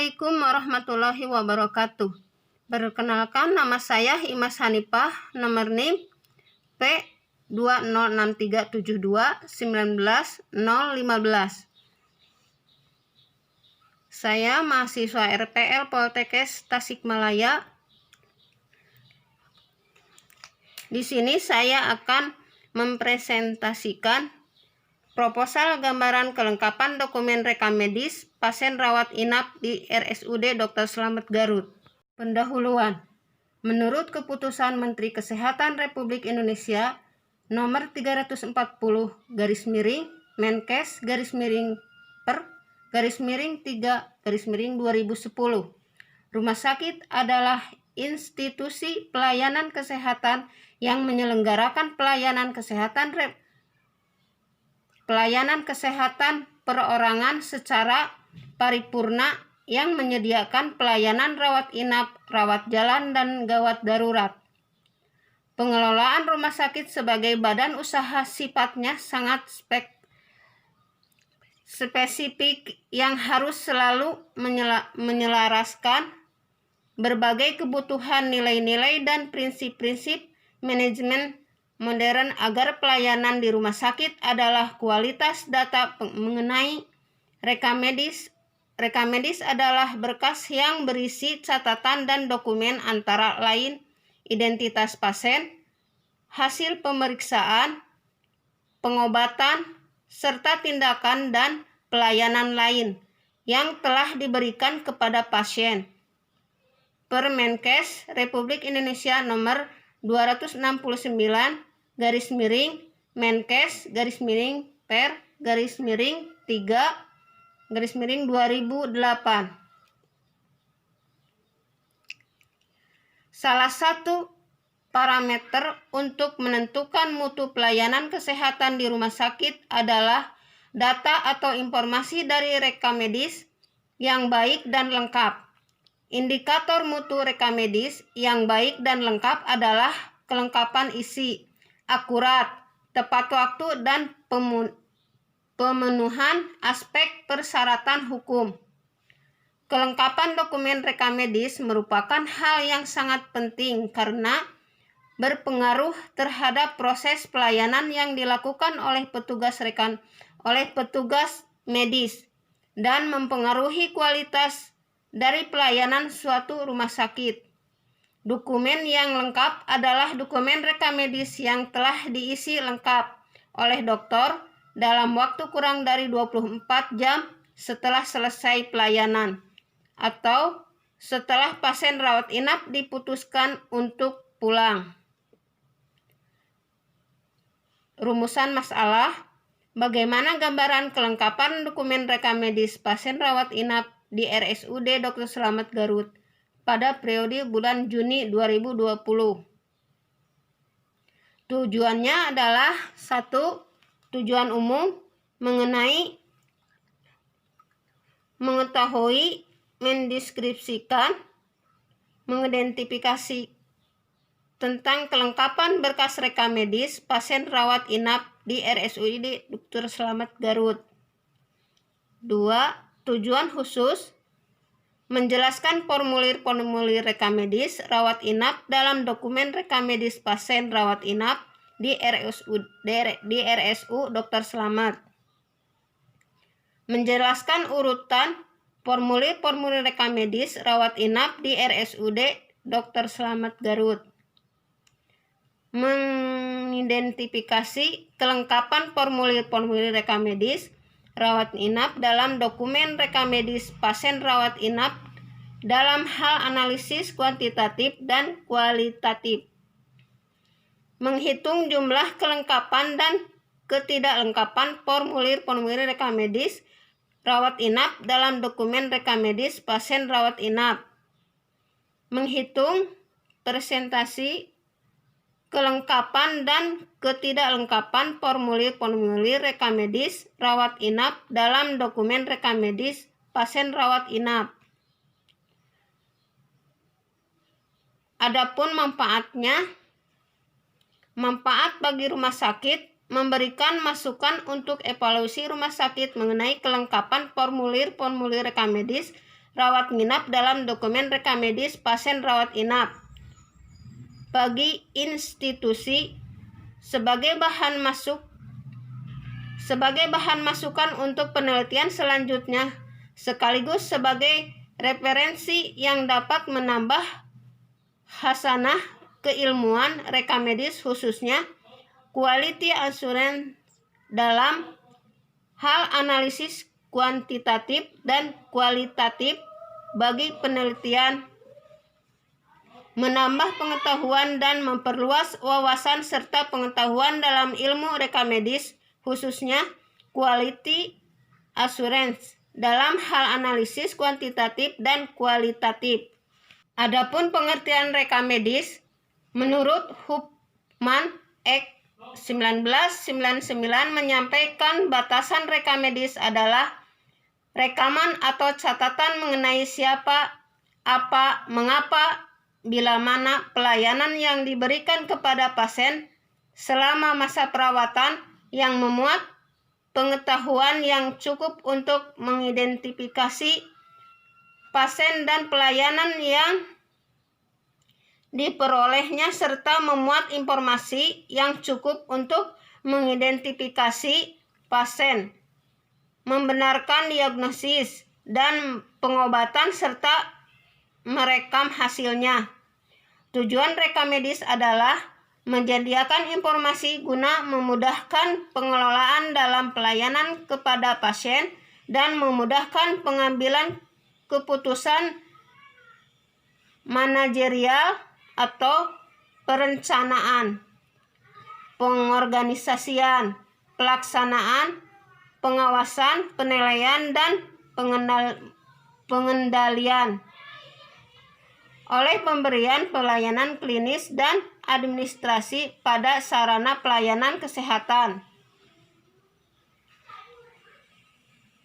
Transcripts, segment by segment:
Assalamualaikum warahmatullahi wabarakatuh. Perkenalkan, nama saya Imas Hanifah, nomor NIM P206372190015. Saya mahasiswa RPL Poltekkes Tasikmalaya. Di sini saya akan mempresentasikan proposal gambaran kelengkapan dokumen rekam medis pasien rawat inap di RSUD Dr. Slamet Garut. Pendahuluan. Menurut Keputusan Menteri Kesehatan Republik Indonesia nomor 340 Menkes /3/2010, rumah sakit adalah institusi pelayanan kesehatan yang menyelenggarakan pelayanan kesehatan perorangan secara paripurna yang menyediakan pelayanan rawat inap, rawat jalan, dan gawat darurat. Pengelolaan rumah sakit sebagai badan usaha sifatnya sangat spesifik yang harus selalu menyelaraskan berbagai kebutuhan, nilai-nilai, dan prinsip-prinsip manajemen modern agar pelayanan di rumah sakit adalah kualitas data mengenai rekam medis. Rekam medis adalah berkas yang berisi catatan dan dokumen antara lain identitas pasien, hasil pemeriksaan, pengobatan, serta tindakan dan pelayanan lain yang telah diberikan kepada pasien. Permenkes Republik Indonesia nomor 269 Menkes /3/2008. Salah satu parameter untuk menentukan mutu pelayanan kesehatan di rumah sakit adalah data atau informasi dari rekam medis yang baik dan lengkap. Indikator mutu rekam medis yang baik dan lengkap adalah kelengkapan isi, akurat, tepat waktu, dan pemenuhan aspek persyaratan hukum. Kelengkapan dokumen rekam medis merupakan hal yang sangat penting karena berpengaruh terhadap proses pelayanan yang dilakukan oleh petugas medis dan mempengaruhi kualitas dari pelayanan suatu rumah sakit. Dokumen yang lengkap adalah dokumen rekam medis yang telah diisi lengkap oleh dokter dalam waktu kurang dari 24 jam setelah selesai pelayanan atau setelah pasien rawat inap diputuskan untuk pulang. Rumusan masalah: bagaimana gambaran kelengkapan dokumen rekam medis pasien rawat inap di RSUD Dr. Slamet Garut pada periode bulan Juni 2020. Tujuannya adalah 1. Tujuan umum mengetahui, mendeskripsikan, mengidentifikasi tentang kelengkapan berkas rekam medis pasien rawat inap di RSUD Dr. Slamet Garut. 2. Tujuan khusus menjelaskan formulir rekam medis rawat inap dalam dokumen rekam medis pasien rawat inap di RSU Dr. Slamet. Menjelaskan urutan formulir rekam medis rawat inap di RSUD Dr. Slamet Garut. Mengidentifikasi kelengkapan formulir rekam medis rawat inap dalam dokumen rekam medis pasien rawat inap dalam hal analisis kuantitatif dan kualitatif. Menghitung jumlah kelengkapan dan ketidaklengkapan formulir rekam medis rawat inap dalam dokumen rekam medis pasien rawat inap. Menghitung presentasi kelengkapan dan ketidaklengkapan formulir rekam medis rawat inap dalam dokumen rekam medis pasien rawat inap. Adapun manfaatnya, manfaat bagi rumah sakit memberikan masukan untuk evaluasi rumah sakit mengenai kelengkapan formulir rekam medis rawat inap dalam dokumen rekam medis pasien rawat inap bagi institusi sebagai bahan masukan untuk penelitian selanjutnya, sekaligus sebagai referensi yang dapat menambah hasanah keilmuan rekam medis, khususnya quality assurance dalam hal analisis kuantitatif dan kualitatif bagi penelitian, menambah pengetahuan dan memperluas wawasan serta pengetahuan dalam ilmu rekam medis, khususnya quality assurance dalam hal analisis kuantitatif dan kualitatif. Adapun pengertian rekam medis menurut Huffman et 1999 menyampaikan batasan rekam medis adalah rekaman atau catatan mengenai siapa, apa, mengapa, bila mana pelayanan yang diberikan kepada pasien selama masa perawatan yang memuat pengetahuan yang cukup untuk mengidentifikasi pasien dan pelayanan yang diperolehnya serta memuat informasi yang cukup untuk mengidentifikasi pasien, membenarkan diagnosis dan pengobatan serta merekam hasilnya. Tujuan rekam medis adalah menyediakan informasi guna memudahkan pengelolaan dalam pelayanan kepada pasien dan memudahkan pengambilan keputusan manajerial atau perencanaan, pengorganisasian, pelaksanaan, pengawasan, penilaian, dan pengendalian oleh pemberian pelayanan klinis dan administrasi pada sarana pelayanan kesehatan.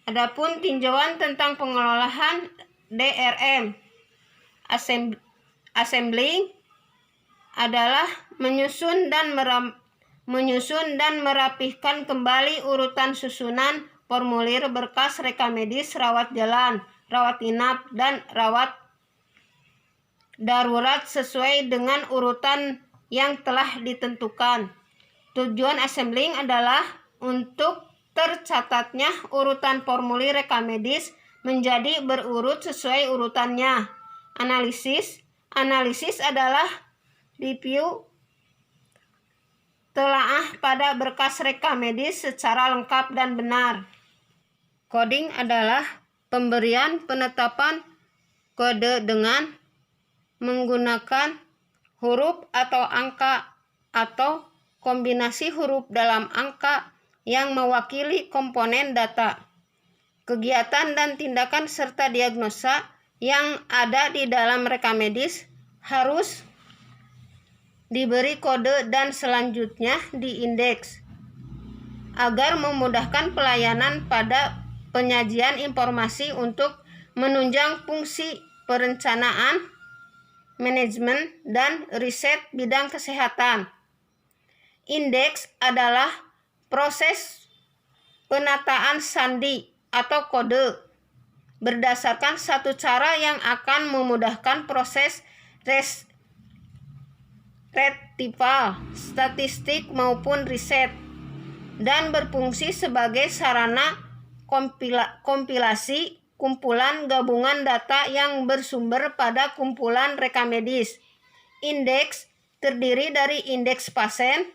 Adapun tinjauan tentang pengelolaan DRM assembling adalah menyusun dan merapihkan kembali urutan susunan formulir berkas rekam medis rawat jalan, rawat inap, dan rawat darurat sesuai dengan urutan yang telah ditentukan. Tujuan assembling adalah untuk tercatatnya urutan formulir rekam medis menjadi berurut sesuai urutannya. Analisis adalah review telaah pada berkas rekam medis secara lengkap dan benar. Coding adalah pemberian penetapan kode dengan menggunakan huruf atau angka atau kombinasi huruf dalam angka yang mewakili komponen data, kegiatan dan tindakan serta diagnosa yang ada di dalam rekam medis harus diberi kode dan selanjutnya diindeks agar memudahkan pelayanan pada penyajian informasi untuk menunjang fungsi perencanaan, manajemen, dan riset bidang kesehatan. Indeks adalah proses penataan sandi atau kode berdasarkan satu cara yang akan memudahkan proses retrieval statistik maupun riset dan berfungsi sebagai sarana kompilasi kumpulan gabungan data yang bersumber pada kumpulan rekam medis. Indeks terdiri dari indeks pasien,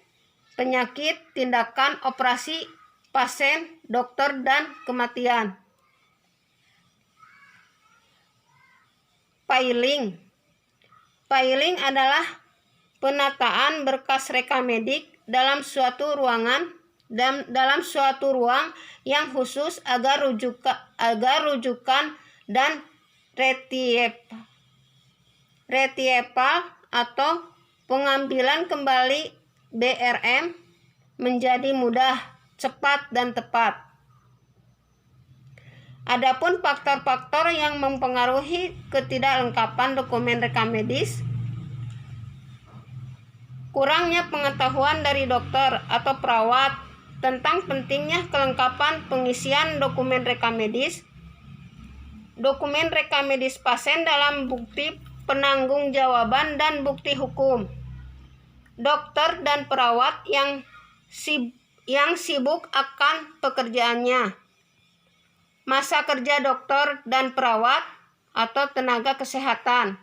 penyakit, tindakan, operasi, pasien, dokter, dan kematian. Filing adalah penataan berkas rekam medik dalam suatu ruang yang khusus agar rujukan dan retrieval atau pengambilan kembali DRM menjadi mudah, cepat, dan tepat. Adapun faktor-faktor yang mempengaruhi ketidaklengkapan dokumen rekam medis: kurangnya pengetahuan dari dokter atau perawat tentang pentingnya kelengkapan pengisian dokumen rekam medis, dokumen rekam medis pasien dalam bukti penanggung-jawaban dan bukti hukum. Dokter dan perawat yang sibuk akan pekerjaannya. Masa kerja dokter dan perawat atau tenaga kesehatan.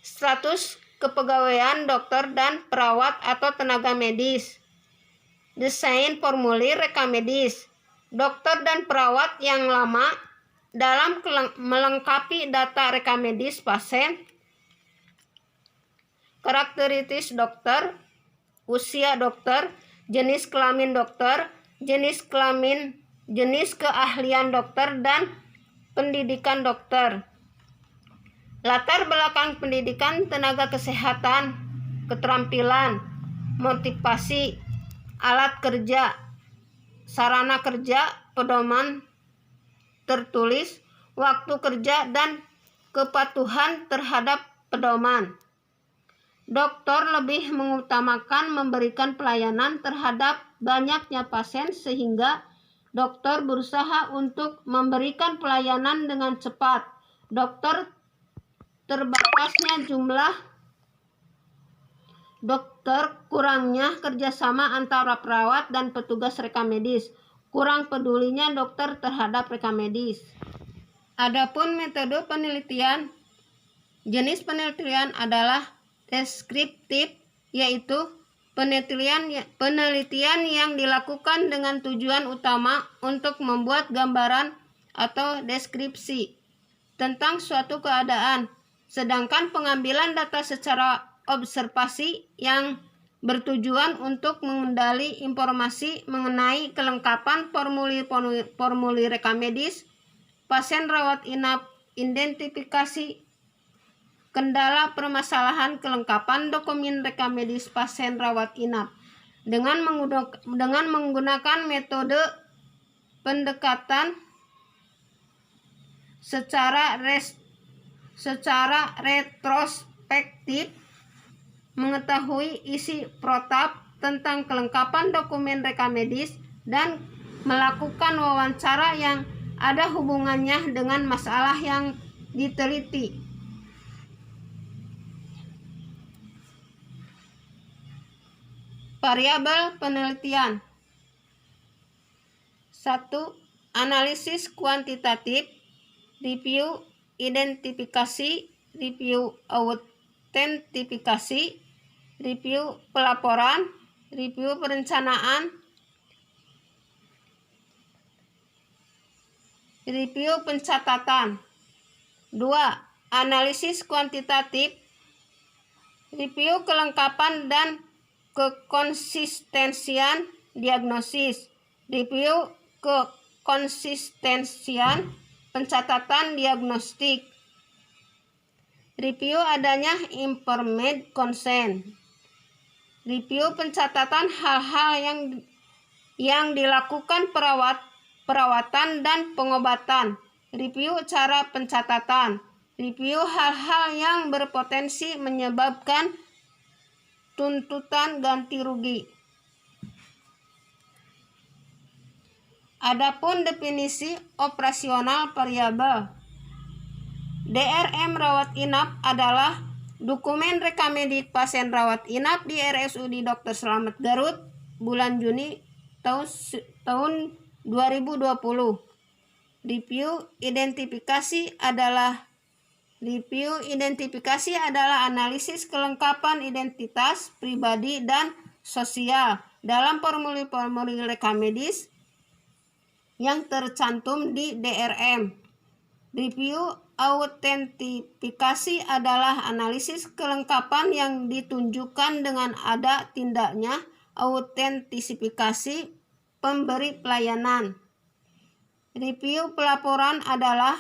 Status kepegawaian dokter dan perawat atau tenaga medis. Desain formulir rekam medis. Dokter dan perawat yang lama dalam melengkapi data rekam medis pasien. Karakteristik dokter, usia dokter, jenis kelamin dokter, jenis keahlian dokter, dan pendidikan dokter. Latar belakang pendidikan tenaga kesehatan, keterampilan, motivasi, alat kerja, sarana kerja, pedoman tertulis, waktu kerja, dan kepatuhan terhadap pedoman. Dokter lebih mengutamakan memberikan pelayanan terhadap banyaknya pasien sehingga dokter berusaha untuk memberikan pelayanan dengan cepat. Dokter terbatasnya jumlah dokter, kurangnya kerjasama antara perawat dan petugas rekam medis, kurang pedulinya dokter terhadap rekam medis. Adapun metode penelitian, jenis penelitian adalah deskriptif, yaitu penelitian yang dilakukan dengan tujuan utama untuk membuat gambaran atau deskripsi tentang suatu keadaan, sedangkan pengambilan data secara observasi yang bertujuan untuk mengendali informasi mengenai kelengkapan formulir rekam medis pasien rawat inap, identifikasi kendala permasalahan kelengkapan dokumen rekam medis pasien rawat inap dengan menggunakan metode pendekatan secara retrospektif, mengetahui isi protap tentang kelengkapan dokumen rekam medis, dan melakukan wawancara yang ada hubungannya dengan masalah yang diteliti. Variabel penelitian. 1. Analisis kuantitatif, review identifikasi, review autentifikasi, review pelaporan, review perencanaan, review pencatatan. 2. Analisis kuantitatif, review kelengkapan dan kekonsistensian diagnosis, review kekonsistensian pencatatan diagnostik, review adanya informed consent, review pencatatan hal-hal yang dilakukan perawatan dan pengobatan, review cara pencatatan, review hal-hal yang berpotensi menyebabkan tuntutan ganti rugi. Adapun definisi operasional variabel, DRM rawat inap adalah dokumen rekam medis pasien rawat inap di RSUD Dr. Slamet Garut bulan Juni tahun 2020. Review identifikasi adalah analisis kelengkapan identitas pribadi dan sosial dalam formulir rekam medis yang tercantum di DRM. Review autentifikasi adalah analisis kelengkapan yang ditunjukkan dengan ada tindaknya autentifikasi pemberi pelayanan. Review pelaporan adalah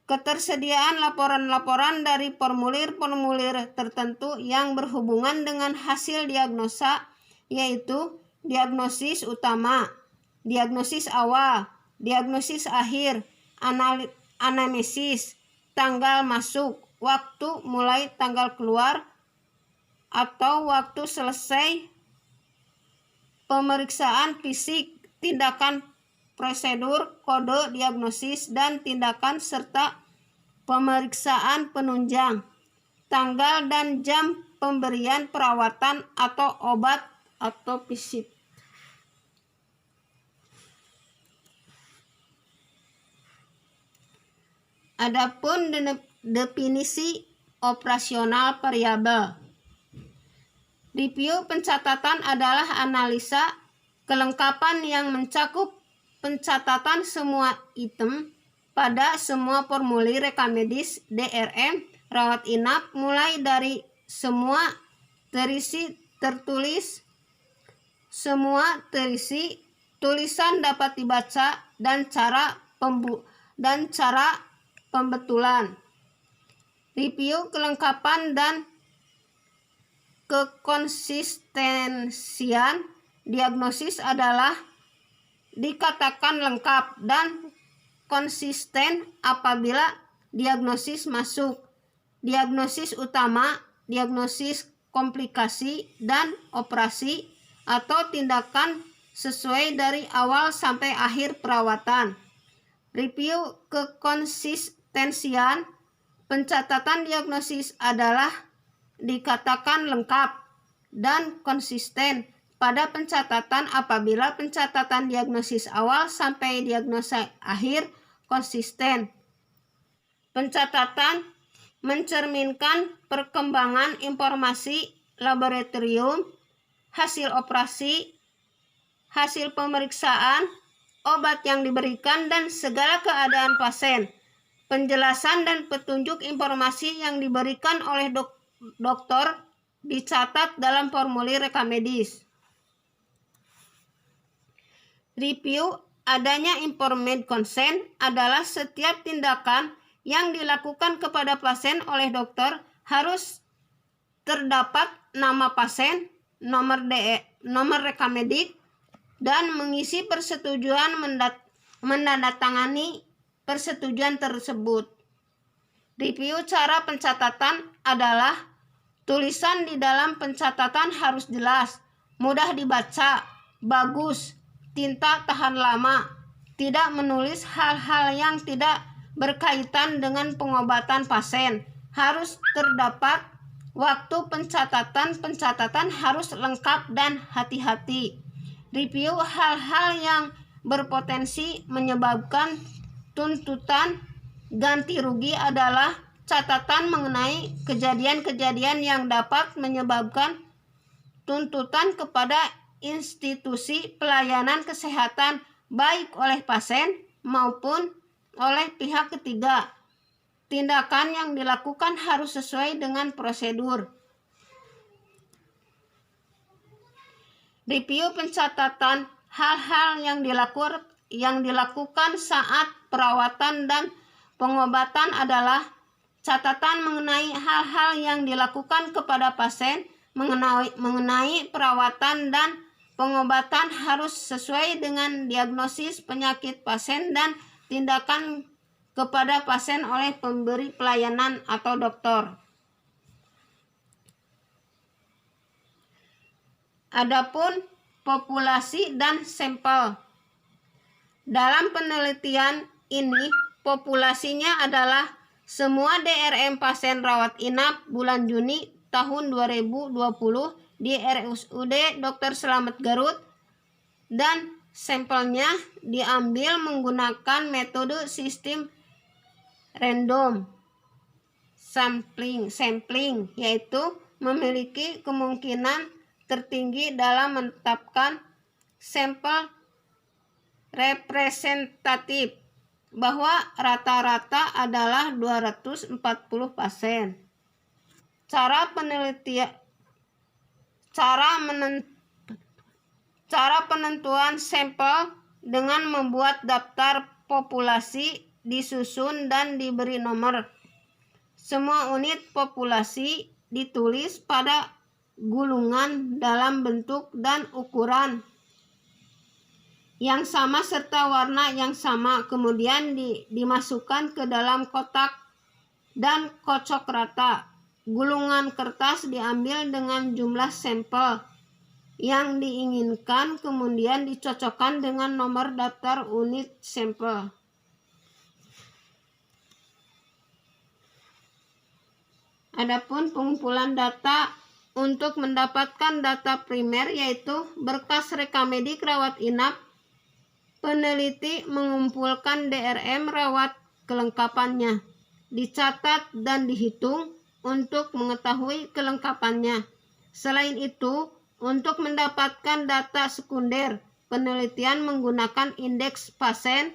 ketersediaan laporan-laporan dari formulir-formulir tertentu yang berhubungan dengan hasil diagnosa, yaitu diagnosis utama, diagnosis awal, diagnosis akhir, anamnesis, tanggal masuk, waktu mulai tanggal keluar, atau waktu selesai pemeriksaan fisik, tindakan prosedur, kode diagnosis dan tindakan serta pemeriksaan penunjang, tanggal dan jam pemberian perawatan atau obat atau visit. Adapun definisi operasional variabel. Review pencatatan adalah analisa kelengkapan yang mencakup pencatatan semua item pada semua formulir rekam medis DRM rawat inap, mulai dari semua terisi tertulis, semua terisi, tulisan dapat dibaca, dan cara pembetulan. Review kelengkapan dan kekonsistensian diagnosis adalah dikatakan lengkap dan konsisten apabila diagnosis masuk, diagnosis utama, diagnosis komplikasi, dan operasi atau tindakan sesuai dari awal sampai akhir perawatan. Review kekonsistensian pencatatan diagnosis adalah dikatakan lengkap dan konsisten pada pencatatan apabila pencatatan diagnosis awal sampai diagnosa akhir konsisten. Pencatatan mencerminkan perkembangan informasi laboratorium, hasil operasi, hasil pemeriksaan, obat yang diberikan, dan segala keadaan pasien. Penjelasan dan petunjuk informasi yang diberikan oleh dokter dicatat dalam formulir rekam medis. Review adanya informed consent adalah setiap tindakan yang dilakukan kepada pasien oleh dokter harus terdapat nama pasien, nomor rekam medik, dan mengisi persetujuan menandatangani persetujuan tersebut. Review cara pencatatan adalah tulisan di dalam pencatatan harus jelas, mudah dibaca, bagus, tinta tahan lama, tidak menulis hal-hal yang tidak berkaitan dengan pengobatan pasien, harus terdapat waktu pencatatan harus lengkap dan hati-hati. Review hal-hal yang berpotensi menyebabkan tuntutan ganti rugi adalah catatan mengenai kejadian-kejadian yang dapat menyebabkan tuntutan kepada institusi pelayanan kesehatan baik oleh pasien maupun oleh pihak ketiga. Tindakan yang dilakukan harus sesuai dengan prosedur. Review pencatatan hal-hal yang dilakukan saat perawatan dan pengobatan adalah catatan mengenai hal-hal yang dilakukan kepada pasien mengenai perawatan dan pengobatan harus sesuai dengan diagnosis penyakit pasien dan tindakan kepada pasien oleh pemberi pelayanan atau dokter. Adapun populasi dan sampel. Dalam penelitian ini, populasinya adalah semua DRM pasien rawat inap bulan Juni tahun 2020 di RSUD Dr. Slamet Garut, dan sampelnya diambil menggunakan metode sistem random sampling, yaitu memiliki kemungkinan tertinggi dalam menetapkan sampel representatif bahwa rata-rata adalah 240 pasien. Cara penentuan sampel dengan membuat daftar populasi disusun dan diberi nomor. Semua unit populasi ditulis pada gulungan dalam bentuk dan ukuran yang sama serta warna yang sama, kemudian dimasukkan ke dalam kotak dan kocok rata. Gulungan kertas diambil dengan jumlah sampel yang diinginkan, kemudian dicocokkan dengan nomor daftar unit sampel. Adapun pengumpulan data untuk mendapatkan data primer yaitu berkas rekamedik rawat inap, peneliti mengumpulkan DRM rawat kelengkapannya, dicatat dan dihitung untuk mengetahui kelengkapannya. Selain itu, untuk mendapatkan data sekunder, penelitian menggunakan indeks pasien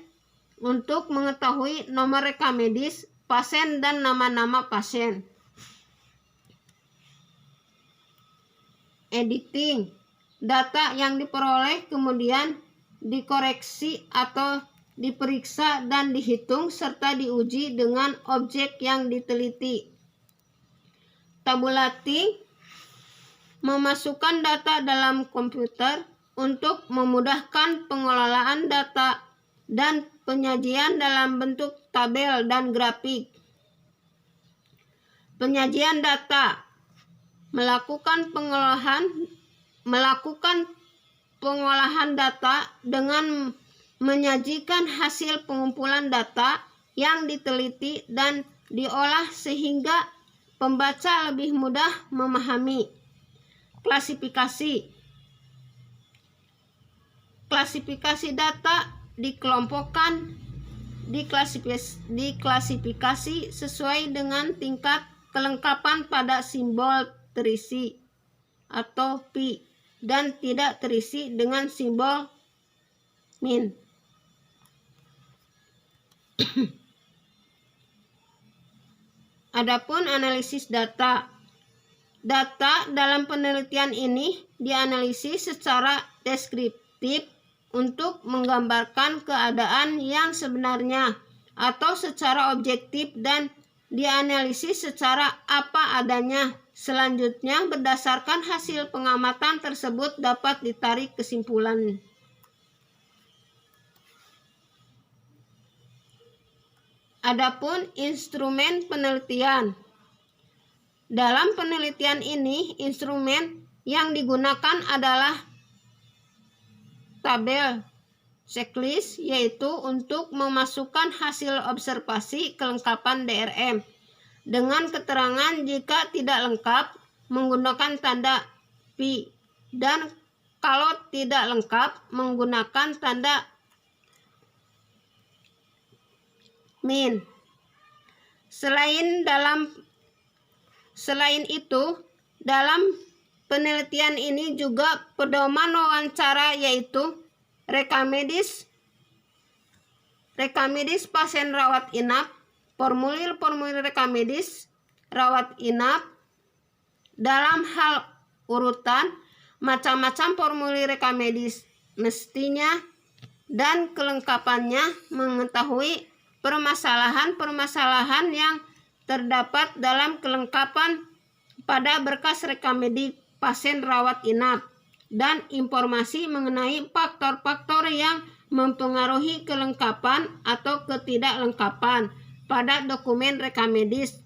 untuk mengetahui nomor rekam medis pasien dan nama-nama pasien. Editing, data yang diperoleh kemudian dikoreksi atau diperiksa dan dihitung serta diuji dengan objek yang diteliti. Tabulating, memasukkan data dalam komputer untuk memudahkan pengelolaan data dan penyajian dalam bentuk tabel dan grafik. Penyajian data, melakukan pengolahan data dengan menyajikan hasil pengumpulan data yang diteliti dan diolah sehingga pembaca lebih mudah memahami. Klasifikasi data dikelompokkan, diklasifikasi sesuai dengan tingkat kelengkapan pada simbol terisi atau pi dan tidak terisi dengan simbol min. Adapun analisis data. Data dalam penelitian ini dianalisis secara deskriptif untuk menggambarkan keadaan yang sebenarnya atau secara objektif dan dianalisis secara apa adanya. Selanjutnya, berdasarkan hasil pengamatan tersebut dapat ditarik kesimpulan. Adapun instrumen penelitian. Dalam penelitian ini, instrumen yang digunakan adalah tabel checklist, yaitu untuk memasukkan hasil observasi kelengkapan DRM dengan keterangan jika tidak lengkap menggunakan tanda pi dan kalau tidak lengkap menggunakan tanda min. Selain itu, dalam penelitian ini juga pedoman wawancara yaitu rekam medis pasien rawat inap, formulir rekam medis rawat inap dalam hal urutan, macam-macam formulir rekam medis mestinya dan kelengkapannya, mengetahui permasalahan-permasalahan yang terdapat dalam kelengkapan pada berkas rekam medik pasien rawat inap dan informasi mengenai faktor-faktor yang mempengaruhi kelengkapan atau ketidaklengkapan pada dokumen rekam medis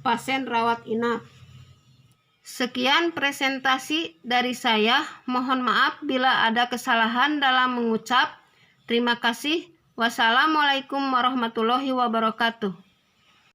pasien rawat inap. Sekian presentasi dari saya. Mohon maaf bila ada kesalahan dalam mengucap. Terima kasih. Wassalamualaikum warahmatullahi wabarakatuh.